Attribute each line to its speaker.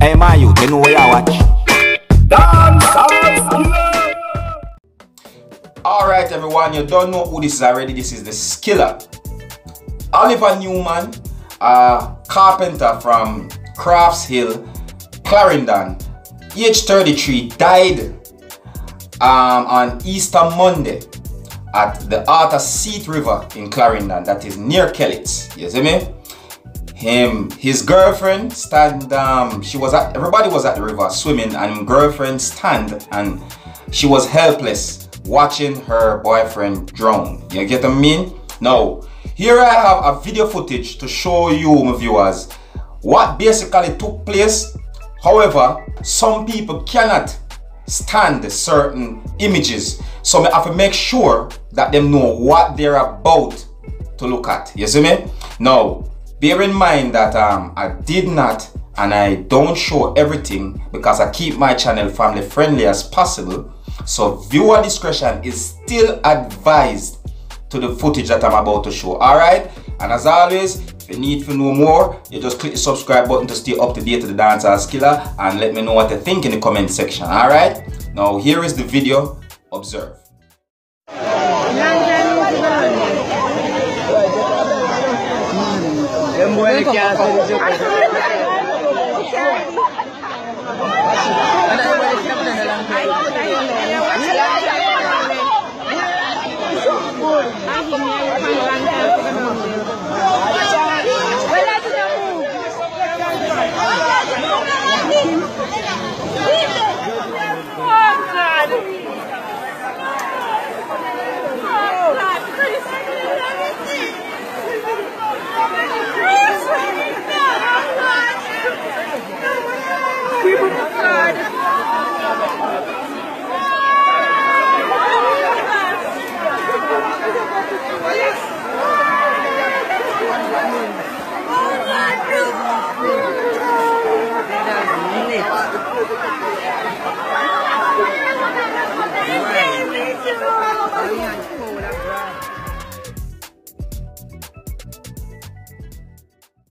Speaker 1: Hey, my youth, you know where you watch? Dancehall. Alright, everyone, you don't know who this is already. This is the Skilla. Oliver Newman, a carpenter from Crafts Hill, Clarendon, age 33, died on Easter Monday at the Arthur Seat River in Clarendon, that is near Kellett. You see me? His girlfriend everybody was at the river swimming, and girlfriend stand and she was helpless watching her boyfriend drown. You get what I mean? Now, here I have a video footage to show you, my viewers, what basically took place. However, some people cannot stand certain images, so I have to make sure that them know what they're about to look at. You see me? Now, bear in mind that I did not and I don't show everything because I keep my channel family friendly as possible. So viewer discretion is still advised to the footage that I'm about to show. Alright? And as always, if you need to know more, you just click the subscribe button to stay up to date with the Dancehall Skilla, and let me know what you think in the comment section. Alright? Now here is the video. Observe.